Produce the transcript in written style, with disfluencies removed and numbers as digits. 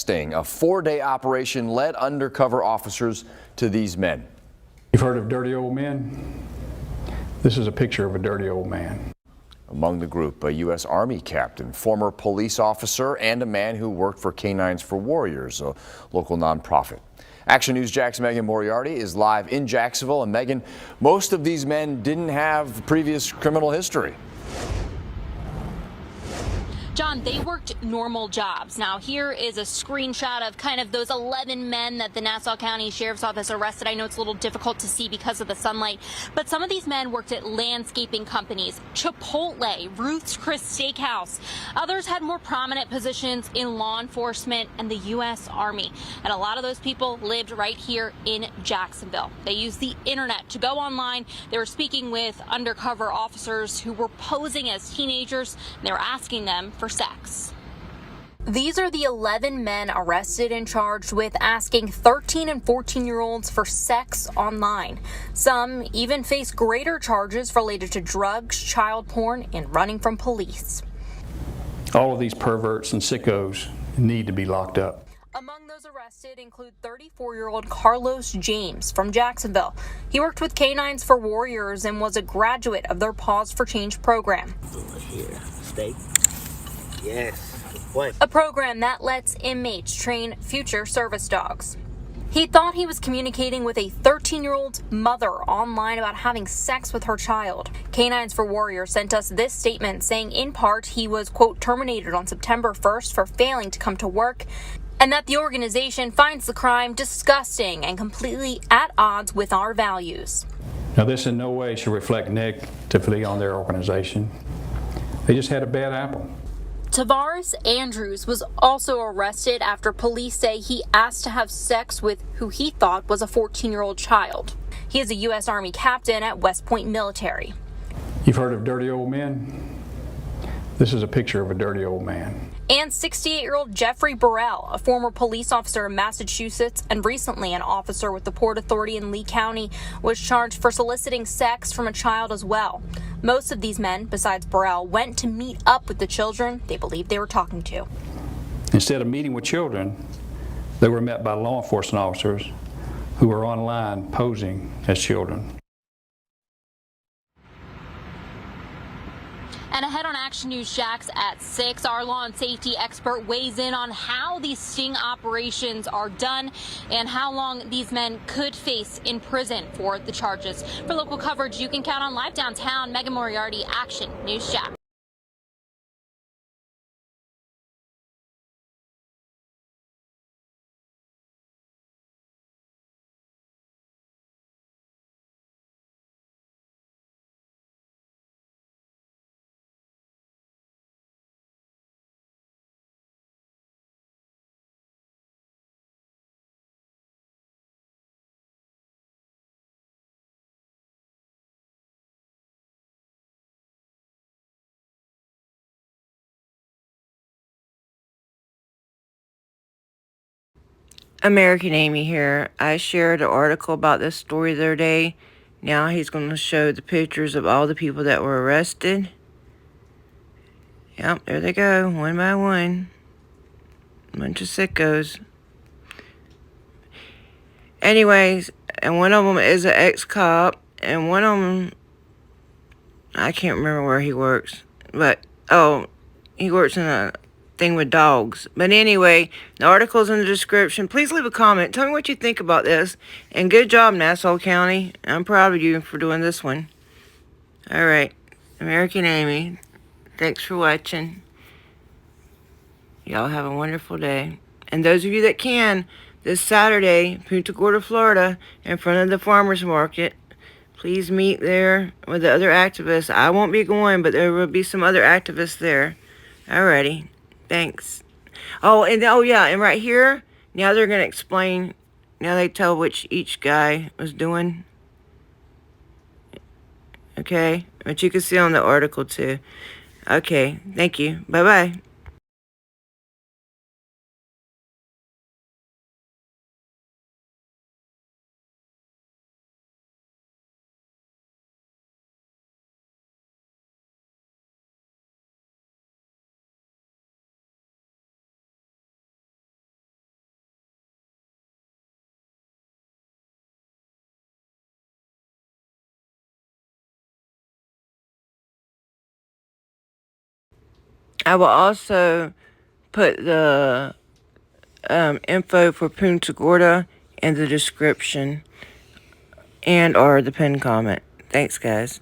sting. A 4-day operation led undercover officers to these men. You've heard of dirty old men? This is a picture of a dirty old man. Among the group, a U.S. Army captain, former police officer, and a man who worked for Canines for Warriors, a local nonprofit. Action News Jack's Megan Moriarty is live in Jacksonville. And Megan, most of these men didn't have previous criminal history. John, they worked normal jobs. Now, here is a screenshot of kind of those 11 men that the Nassau County Sheriff's Office arrested. I know it's a little difficult to see because of the sunlight, but some of these men worked at landscaping companies, Chipotle, Ruth's Chris Steakhouse. Others had more prominent positions in law enforcement and the U.S. Army. And a lot of those people lived right here in Jacksonville. They used the internet to go online. They were speaking with undercover officers who were posing as teenagers, and they were asking them for sex. These are the 11 men arrested and charged with asking 13 and 14-year-olds for sex online. Some even face greater charges related to drugs, child porn, and running from police. All of these perverts and sickos need to be locked up. Among those arrested include 34-year-old Carlos James from Jacksonville. He worked with Canines for Warriors and was a graduate of their Pause for Change program. Here, steak. Yes. What? A program that lets inmates train future service dogs. He thought he was communicating with a 13-year-old mother online about having sex with her child. Canines for Warriors sent us this statement saying in part he was, quote, terminated on September 1st for failing to come to work, and that the organization finds the crime disgusting and completely at odds with our values. Now, this in no way should reflect negatively on their organization. They just had a bad apple. Tavares Andrews was also arrested after police say he asked to have sex with who he thought was a 14-year-old child. He is a U.S. Army captain at West Point Military. You've heard of dirty old men? This is a picture of a dirty old man. And 68-year-old Jeffrey Burrell, a former police officer in Massachusetts and recently an officer with the Port Authority in Lee County, was charged for soliciting sex from a child as well. Most of these men, besides Burrell, went to meet up with the children they believed they were talking to. Instead of meeting with children, they were met by law enforcement officers who were online posing as children. And ahead on Action News Jax at 6, our law and safety expert weighs in on how these sting operations are done and how long these men could face in prison for the charges. For local coverage, you can count on Live Downtown. Megan Moriarty, Action News Jax. American Amy here. I shared an article about this story the other day. Now he's going to show the pictures of all the people that were arrested. Yep, there they go, one by one. Bunch of sickos. Anyways, and one of them is an ex-cop, and one of them, I can't remember where he works, but, oh, he works in a thing with dogs. But anyway, the article's in the description. Please leave a comment. Tell me what you think about this. And good job, Nassau County. I'm proud of you for doing this one. All right, American Amy, thanks for watching. Y'all have a wonderful day. And those of you that can, this Saturday, Punta Gorda, Florida, in front of the farmers market, please meet there with the other activists. I won't be going, but there will be some other activists there. Alrighty. Thanks. Oh, and oh yeah, and right here, now they're going to explain, now they tell which each guy was doing. Okay, but you can see on the article too. Okay, thank you. Bye-bye. I will also put the info for Punta Gorda in the description and or the pinned comment. Thanks, guys.